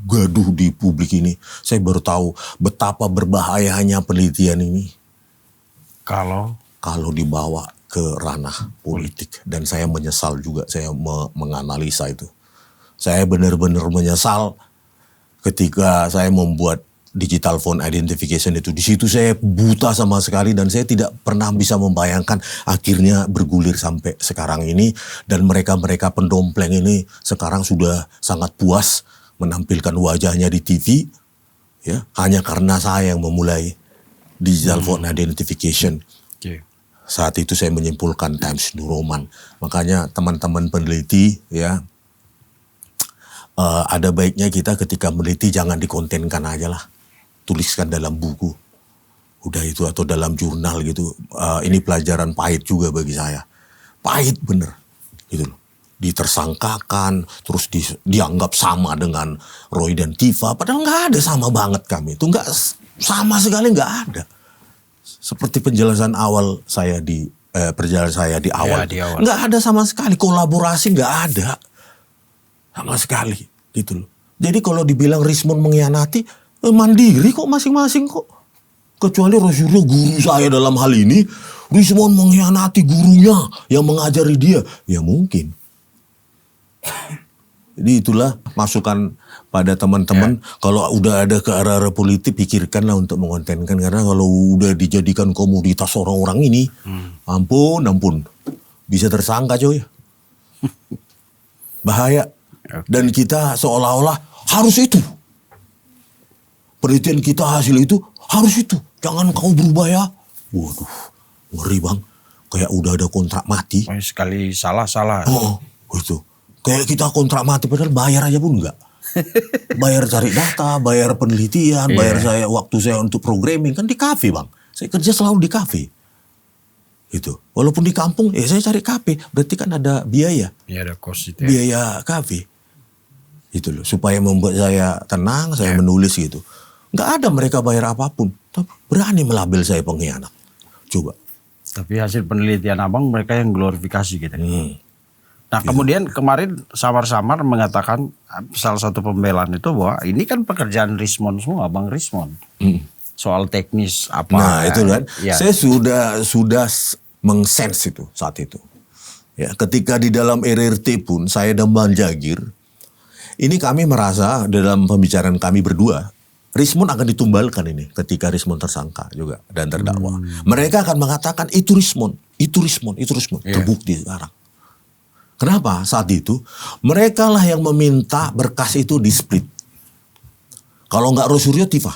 gaduh di publik ini. Saya baru tahu betapa berbahayanya penelitian ini. Kalau dibawa ke ranah politik. Dan saya menyesal juga saya menganalisa itu. Saya benar-benar menyesal ketika saya membuat digital phone identification itu. Di situ saya buta sama sekali dan saya tidak pernah bisa membayangkan akhirnya bergulir sampai sekarang ini. Dan mereka-mereka pendompleng ini sekarang sudah sangat puas menampilkan wajahnya di TV. Ya, hanya karena saya yang memulai digital phone identification. Saat itu saya menyimpulkan Times New Roman. Makanya teman-teman peneliti ya, ada baiknya kita ketika meneliti jangan dikontenkan aja lah. Tuliskan dalam buku. Udah itu atau dalam jurnal gitu. Ini pelajaran pahit juga bagi saya. Pahit bener. Gitu loh. Ditersangkakan, terus dianggap sama dengan Roy dan Tifa. Padahal nggak ada sama banget kami. Itu nggak sama sekali nggak ada. Seperti penjelasan awal saya perjalanan saya di awal. Ya, di awal. Nggak ada sama sekali. Kolaborasi nggak ada. Sama sekali. Gitu loh. Jadi kalau dibilang Rismond mengkhianati, mandiri kok masing-masing kok. Kecuali Rosuryo guru saya dalam hal ini, Rismond mengkhianati gurunya yang mengajari dia. Ya mungkin. Jadi itulah masukan pada teman-teman. Kalau udah ada ke arah-arah politik, pikirkanlah untuk mengontenkan. Karena kalau udah dijadikan komoditas orang-orang ini, ampun. Bisa tersangka coy. Bahaya. Dan kita seolah-olah harus itu. Penelitian kita hasil itu harus itu. Jangan kau berubah ya. Waduh, ngeri bang. Kayak udah ada kontrak mati. Sekali salah. Oh, gitu. Kayak kita kontrak mati padahal bayar aja pun enggak. Bayar cari data, bayar penelitian, bayar waktu saya untuk programming. Kan di kafe bang. Saya kerja selalu di kafe. Gitu. Walaupun di kampung, saya cari kafe. Berarti kan ada biaya. Iya ada cost itu. Biaya kafe. Itu loh. Supaya membuat saya tenang, saya menulis gitu. Nggak ada mereka bayar apapun. Tapi berani melabel saya pengkhianat. Coba. Tapi hasil penelitian abang mereka yang glorifikasi gitu. Nah kemudian kemarin samar-samar mengatakan salah satu pembelaan itu bahwa ini kan pekerjaan Rismond semua, Bang Rismond. Soal teknis apa. Nah itu kan. Ya. Saya sudah mengsense itu saat itu. Ya, ketika di dalam RRT pun saya dan Bang Jagir. Ini kami merasa dalam pembicaraan kami berdua. Rismond akan ditumbalkan ini ketika Rismond tersangka juga dan terdakwa. Mereka akan mengatakan itu Rismond. Terbukti sekarang. Kenapa? Saat itu mereka lah yang meminta berkas itu di split. Kalau nggak Rosuryo, Tifa.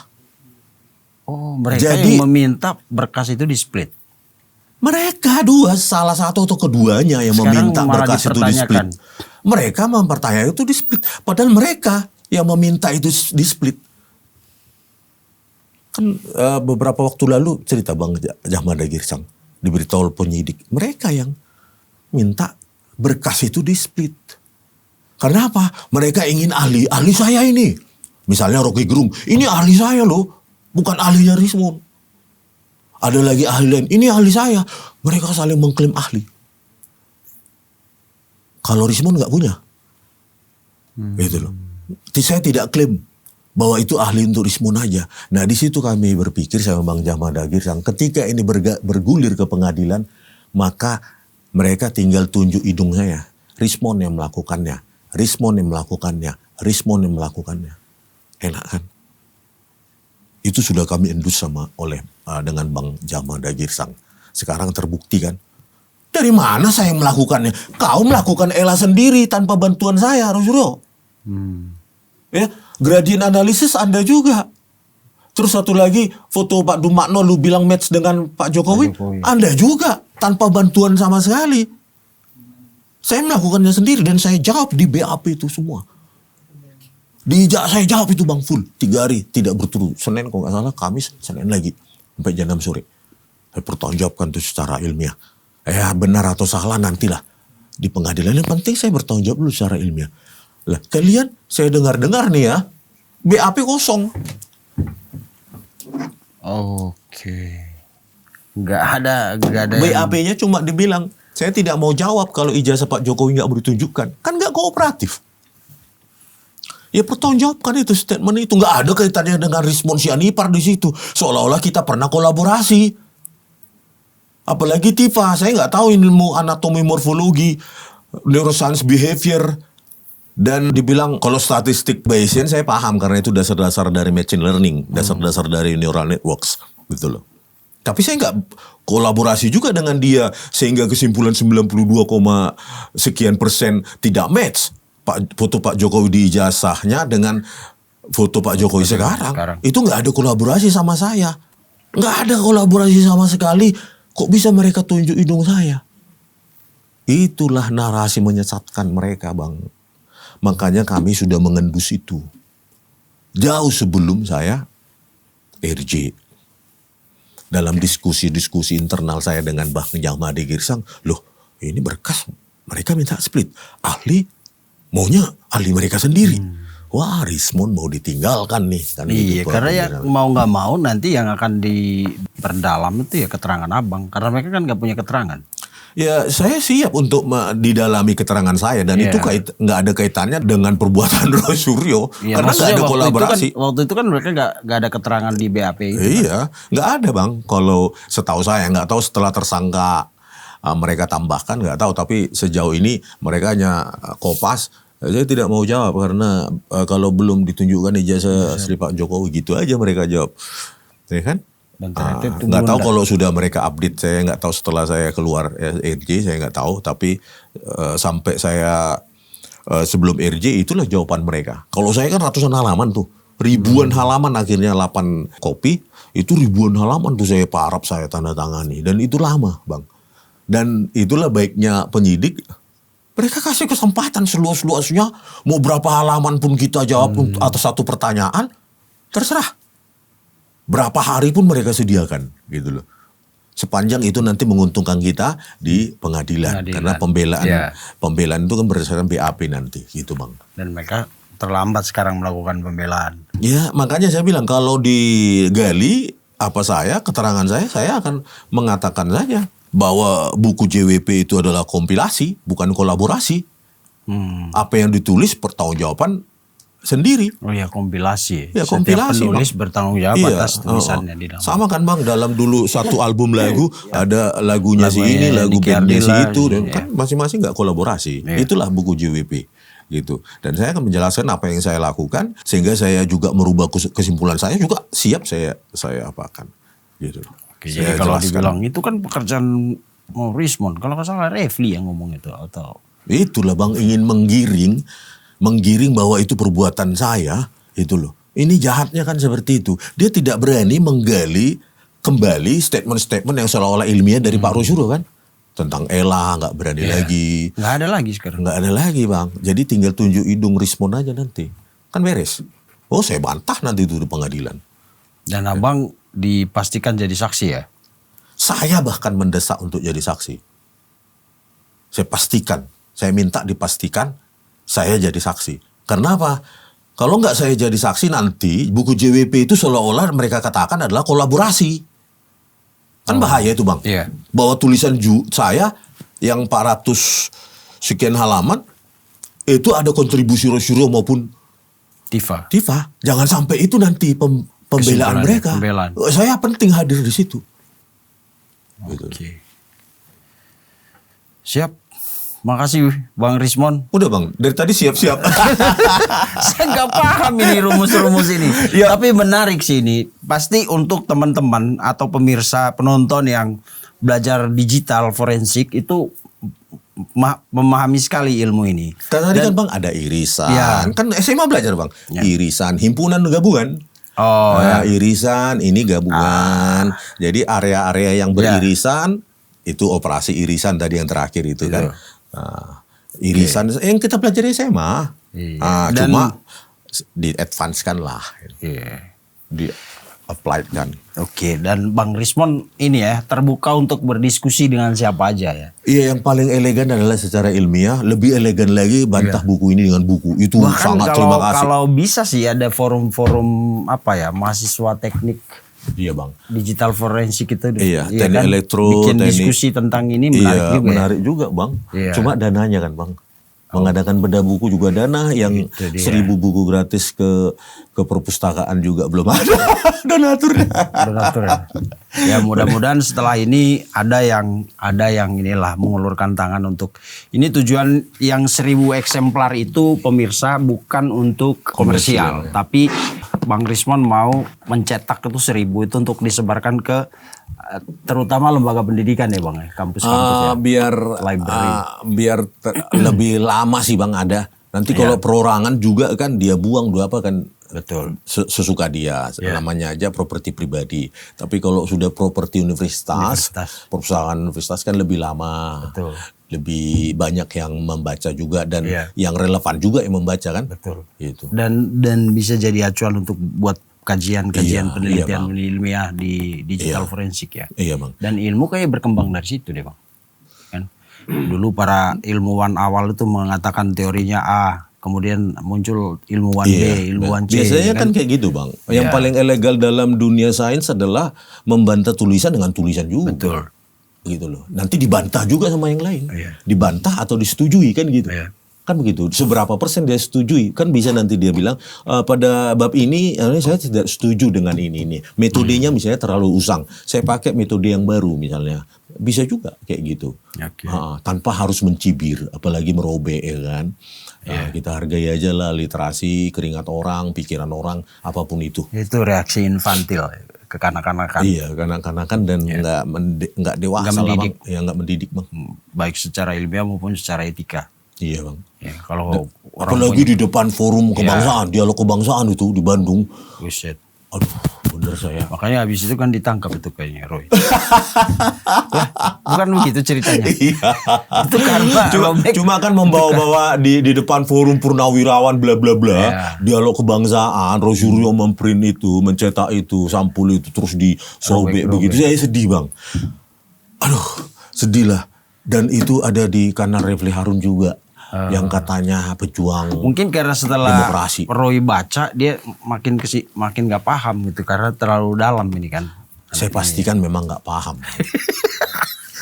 Oh, mereka yang meminta berkas itu di split. Mereka salah satu atau keduanya yang Sekarang meminta berkas itu di split. Mereka mempertanyakan itu di split. Padahal mereka yang meminta itu di split. Kan beberapa waktu lalu cerita Bang Jahmada Girsang diberitahu penyidik. Mereka yang minta berkas itu di split. Karena apa? Mereka ingin ahli saya ini. Misalnya Rocky Gerung, ini ahli saya loh. Bukan ahlinya Rismond. Ada lagi ahli lain, ini ahli saya. Mereka saling mengklaim ahli. Kalau Rismond nggak punya. Gitu loh. Saya tidak klaim bahwa itu ahli untuk Rismond aja. Nah di situ kami berpikir sama Bang Jahmada Girsang, ketika ini bergulir ke pengadilan, maka mereka tinggal tunjuk hidung saya. Rismond yang melakukannya. Enak kan? Itu sudah kami endus dengan Bang Jahmada Girsang. Sekarang terbukti kan. Dari mana saya melakukannya? Kau melakukan Ella sendiri tanpa bantuan saya, Rosuryo. Ya, gradient analisis Anda juga. Terus satu lagi, foto Pak Dumakno lu bilang match dengan Pak Jokowi. Anda juga, tanpa bantuan sama sekali. Saya melakukannya sendiri dan saya jawab di BAP itu semua. Saya jawab itu bang full 3 hari tidak berturut. Senin kalau nggak salah, Kamis, Senin lagi sampai jam 6 sore. Saya pertanggungjawabkan itu secara ilmiah. Benar atau salah nantilah di pengadilan. Yang penting saya bertanggung jawab dulu secara ilmiah. Lah kalian saya dengar nih ya, BAP kosong. Oke. Nggak ada yang... BAP-nya cuma dibilang, saya tidak mau jawab kalau ijazah Pak Jokowi nggak boleh ditunjukkan. Kan nggak kooperatif. Ya pertanggungjawabkan itu statement itu. Nggak ada kaitannya dengan Rismon Sianipar di situ. Seolah-olah kita pernah kolaborasi. Apalagi TIFA, saya nggak tahu ilmu anatomi morfologi, neuroscience behavior. Dan dibilang kalau statistik Bayesian saya paham karena itu dasar-dasar dari machine learning, dasar-dasar dari neural networks gitu loh. Tapi saya nggak kolaborasi juga dengan dia sehingga kesimpulan 92, sekian persen tidak match foto Pak Jokowi di ijazahnya dengan foto Pak Jokowi sekarang. Itu nggak ada kolaborasi sama saya, nggak ada kolaborasi sama sekali. Kok bisa mereka tunjuk hidung saya? Itulah narasi menyesatkan mereka bang. Makanya kami sudah mengendus itu jauh sebelum saya RJ. Dalam diskusi-diskusi internal saya dengan Bang Jamadi Girsang, loh ini berkas mereka minta split. Maunya ahli mereka sendiri. Wah Rismon mau ditinggalkan nih. Kan iya karena ya mau nggak mau nanti yang akan diperdalam itu ya keterangan abang. Karena mereka kan nggak punya keterangan. Ya saya siap untuk didalami keterangan saya. Dan itu nggak ada kaitannya dengan perbuatan Roy Suryo. Ya, karena nggak ada kolaborasi. Waktu itu kan mereka nggak ada keterangan di BAP itu. Iya, nggak ada bang. Kalau setahu saya, nggak tahu setelah tersangka mereka tambahkan, nggak tahu. Tapi sejauh ini mereka hanya kopas. Saya tidak mau jawab karena kalau belum ditunjukkan ijazah asli Pak Jokowi gitu aja mereka jawab. Ya kan? Nggak tahu kalau sudah mereka update, saya nggak tahu setelah saya keluar RJ, saya nggak tahu. Tapi sampai saya sebelum RJ itulah jawaban mereka. Kalau saya kan ratusan halaman tuh, ribuan halaman akhirnya 8 kopi, itu ribuan halaman tuh saya parap, saya tanda tangani. Dan itu lama bang. Dan itulah baiknya penyidik. Mereka kasih kesempatan seluas-luasnya, mau berapa halaman pun kita jawab atas satu pertanyaan, terserah. Berapa hari pun mereka sediakan, gitu loh. Sepanjang itu nanti menguntungkan kita di pengadilan. Karena pembelaan itu kan berdasarkan BAP nanti, gitu bang. Dan mereka terlambat sekarang melakukan pembelaan. Ya, makanya saya bilang kalau digali keterangan saya akan mengatakan saja bahwa buku JWP itu adalah kompilasi, bukan kolaborasi. Apa yang ditulis pertanggungjawaban sendiri. Oh ya, kompilasi. Ya, kompilasi. Setiap penulis bertanggung jawab atas tulisannya di dalam. Sama kan bang, dalam dulu satu album lagu ada lagunya si ini, lagu bandnya si itu, dan kan masing-masing nggak kolaborasi. Itulah buku JWP gitu. Dan saya akan menjelaskan apa yang saya lakukan sehingga saya juga merubah kesimpulan saya juga siap saya apakan gitu. Oke, jadi kalau dibilang itu kan pekerjaan Rismon, kalau nggak salah Refli yang ngomong itu atau itulah bang, ingin menggiring bahwa itu perbuatan saya itu loh. Ini jahatnya kan seperti itu. Dia tidak berani menggali kembali statement-statement yang seolah-olah ilmiah dari Pak Rosyuro kan tentang Ella, nggak berani lagi. Nggak ada lagi sekarang. Nggak ada lagi bang. Jadi tinggal tunjuk hidung Rismon aja nanti, kan beres. Oh saya bantah nanti itu di pengadilan. Dan abang dipastikan jadi saksi ya? Saya bahkan mendesak untuk jadi saksi. Saya pastikan, saya minta dipastikan saya jadi saksi. Karena apa? Kalau nggak saya jadi saksi nanti buku JWP itu seolah-olah mereka katakan adalah kolaborasi. Kan bahaya itu bang. Iya. Bahwa tulisan saya yang 400 sekian halaman itu ada kontribusi Rosyuro maupun TIFA. Jangan sampai itu nanti pembelaan mereka. Saya penting hadir di situ. Oke. Siap. Makasih Bang Rismon. Udah bang, dari tadi siap-siap. Saya nggak paham ini rumus-rumus ini. Ya. Tapi menarik sih ini. Pasti untuk teman-teman atau pemirsa penonton yang belajar digital forensik itu memahami sekali ilmu ini. Tadi kan bang ada irisan. Kan SMA belajar bang. Irisan, himpunan gabungan. Irisan ini gabungan. Jadi area-area yang beririsan itu operasi irisan tadi yang terakhir itu kan. Irisan yang kita pelajari SMA. Cuma di-advance-kan lah. Iya. Di-apply kan. Oke, dan Bang Rismon ini ya terbuka untuk berdiskusi dengan siapa aja ya. Iya, yang paling elegan adalah secara ilmiah, lebih elegan lagi bantah buku ini dengan buku. Itu Bahkan sangat terima kasih. kalau bisa sih ada forum-forum mahasiswa teknik Iya bang. digital forensik itu. Iya, teknik elektro, bikin teknik, diskusi tentang ini menarik juga. menarik juga bang. Iya. Cuma dananya kan bang. Mengadakan beda buku juga dana, yang 1000 buku gratis ke perpustakaan juga belum ada donaturnya. Donatur ya. Ya mudah-mudahan setelah ini ada yang inilah mengulurkan tangan untuk ini. Tujuan yang 1000 eksemplar itu pemirsa bukan untuk komersial, tapi Bang Rismon mau mencetak itu 1000 itu untuk disebarkan ke terutama lembaga pendidikan ya bang, kampus-kampus ya. Biar lebih lama sih bang ada. Nanti kalau perorangan juga kan dia buang kan. Betul. Sesuka dia, namanya aja properti pribadi. Tapi kalau sudah properti universitas, perusahaan universitas kan lebih lama. Betul. Lebih banyak yang membaca juga dan yang relevan juga yang membaca kan. Betul. Gitu. Dan bisa jadi acuan untuk buat kajian-kajian penelitian ilmiah di digital forensik ya. Iya bang. Dan ilmu kayak berkembang dari situ deh bang. Kan dulu para ilmuwan awal itu mengatakan teorinya A, kemudian muncul ilmuwan B, ilmuwan C. Biasanya kan kayak gitu bang. Yang paling elegan dalam dunia sains adalah membantah tulisan dengan tulisan juga. Betul. Gitu loh. Nanti dibantah juga sama yang lain. Dibantah atau disetujui kan gitu. Kan begitu. Seberapa persen dia setujui. Kan bisa nanti dia bilang pada bab ini saya tidak setuju dengan ini. Metodenya misalnya terlalu usang. Saya pakai metode yang baru misalnya. Bisa juga kayak gitu. Tanpa harus mencibir, apalagi merobek ya kan. Kita hargai aja lah literasi, keringat orang, pikiran orang, apapun itu. Itu reaksi infantil, kekanak-kanakan. Iya, kanak-kanakan dan nggak dewasa lah bang. Ya nggak mendidik bang. Baik secara ilmiah maupun secara etika. Iya bang. Ya, kalau apalagi di depan forum kebangsaan, dialog kebangsaan itu di Bandung. Buset. Aduh, bener saya. Makanya habis itu kan ditangkap itu kayaknya Roy. Bukan begitu ceritanya. Iya. Itu karena cuma kan membawa-bawa di depan forum purnawirawan bla bla bla, dialog kebangsaan, Roy Suryo memprint itu, mencetak itu, sampul itu terus disobek begitu. Saya sedih bang. Aduh, sedih lah. Dan itu ada di kanal Refli Harun juga. Yang katanya pejuang mungkin karena setelah demokrasi. Roy baca dia makin nggak paham gitu karena terlalu dalam ini kan. Saya pastikan memang nggak paham.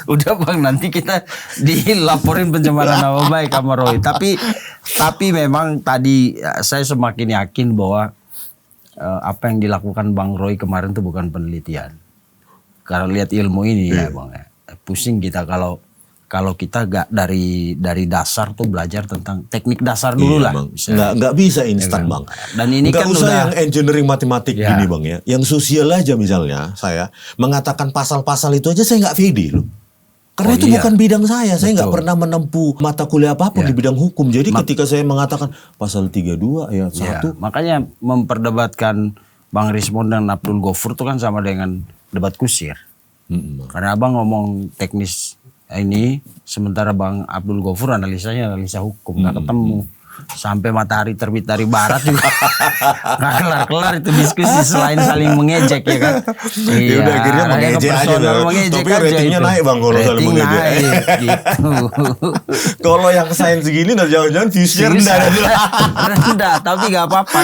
Udah bang, nanti kita dilaporin pencemaran nama baik sama Roy. Tapi memang tadi saya semakin yakin bahwa apa yang dilakukan Bang Roy kemarin itu bukan penelitian. Karena lihat ilmu ini ya bang, pusing kita kalau kita gak dari dasar tuh belajar tentang teknik dasar dulu lah. Nggak bisa instan bang. Dan ini nggak kan usah udah yang engineering matematik gini bang ya. Yang sosial aja misalnya saya mengatakan pasal-pasal itu aja saya nggak pede loh. Karena itu bukan bidang saya. Saya nggak pernah menempuh mata kuliah apapun di bidang hukum. Jadi ketika saya mengatakan pasal 32 ayat 1. Makanya memperdebatkan Bang Rismon dan Abdul Ghafur itu kan sama dengan debat kusir. Karena abang ngomong teknis ini, sementara Bang Abdul Ghafur analisa hukum, nggak ketemu. Sampai matahari terbit dari barat juga nggak kelar-kelar itu diskusi selain saling mengejek ya kan. Iya, udah akhirnya mengejek aja. Tapi ratingnya naik bang kalau saling mengejek. Gitu. Kalau yang sains segini udah jangan-jangan viewsnya rendah. Tapi nggak apa-apa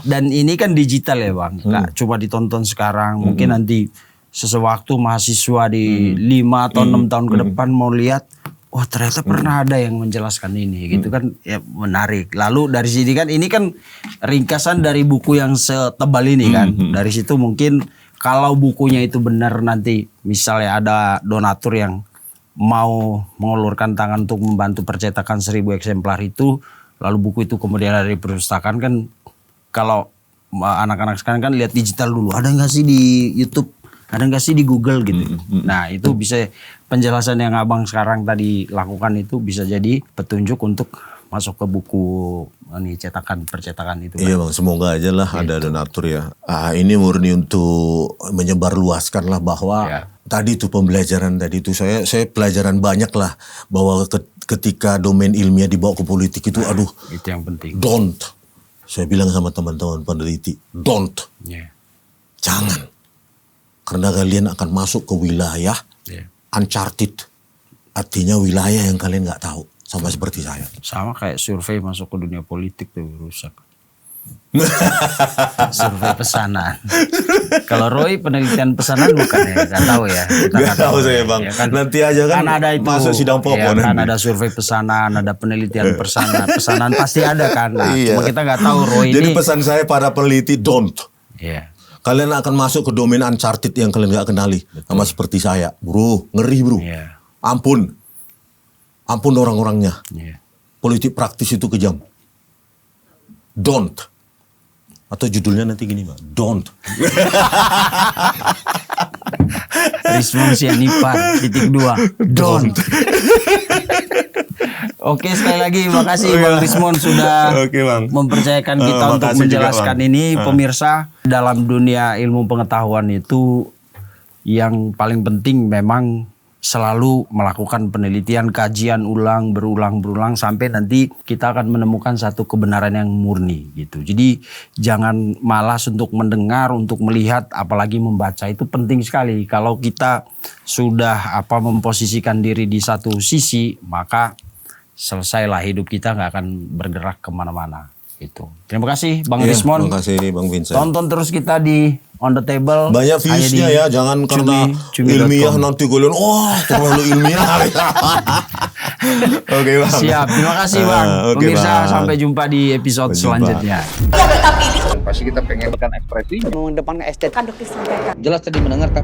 dan ini kan digital ya bang, nggak cuma ditonton sekarang, mungkin nanti sesewaktu mahasiswa di 5 atau 6 tahun ke depan mau lihat, wah ternyata pernah ada yang menjelaskan ini gitu kan, ya menarik. Lalu dari sini kan ini kan ringkasan dari buku yang setebal ini kan. Dari situ mungkin kalau bukunya itu benar nanti misalnya ada donatur yang mau mengulurkan tangan untuk membantu percetakan 1000 eksemplar itu, lalu buku itu kemudian ada di perpustakaan kan, kalau anak-anak sekarang kan lihat digital dulu, ada nggak sih di YouTube? Ada nggak sih di Google gitu. Nah itu bisa penjelasan yang abang sekarang tadi lakukan itu bisa jadi petunjuk untuk masuk ke buku ini percetakan itu. Iya bang, semoga aja lah ada donatur ya. Ini murni untuk menyebarluaskan lah bahwa tadi tuh pembelajaran tadi itu saya pelajaran banyak lah bahwa ketika domain ilmiah dibawa ke politik itu aduh itu yang penting. Don't Saya bilang sama teman-teman peneliti, don't. Yeah. Jangan. Karena kalian akan masuk ke wilayah Yeah. uncharted. Artinya wilayah yang kalian nggak tahu. Sama seperti saya. Sama kayak survei masuk ke dunia politik tuh rusak. Survei pesanan. Kalau Roy penelitian pesanan bukan ya? Gak tahu ya. Kita Nggak tahu saya Bang. Ya kan, Nanti aja kan ada itu, masuk sidang ya, pokok kan nanti. ada survei pesanan, ada penelitian pesanan. Pesanan pasti ada kan. Nah, Iya. cuma kita nggak tahu Roy Jadi ini. pesan saya para peneliti, don't. Iya. Kalian akan masuk ke domain uncharted yang kalian nggak kenali. Sama seperti saya. Bro, ngeri bro. Iya. Ampun. Ampun orang-orangnya. Iya. Politik praktis itu kejam. Don't. Atau judulnya nanti gini Pak. Don't. Rismon Sianipar ×2. Don't. Oke, sekali lagi makasih Bang Rismon sudah Oke, Bang. mempercayakan kita untuk makasih juga, menjelaskan Bang. ini. Pemirsa, dalam dunia ilmu pengetahuan itu yang paling penting memang selalu melakukan penelitian, kajian berulang sampai nanti kita akan menemukan satu kebenaran yang murni gitu. Jadi jangan malas untuk mendengar, untuk melihat, apalagi membaca, itu penting sekali. Kalau kita sudah memposisikan diri di satu sisi, maka selesailah hidup kita, nggak akan bergerak kemana-mana gitu. Terima kasih Bang Rismon. Terima kasih Bang Vincent. Tonton terus kita di On The Table. Banyak hanya viewsnya di ya, jangan karena cumi.com. ilmiah nanti kalian, wah terlalu ilmiah. Oke Bang. Siap, terima kasih Bang. Oke, Pemirsa, Bang. sampai jumpa di episode Sampai jumpa. selanjutnya. Pasti kita pengen ekspresi mengedepankan estetika. jelas tadi mendengarkan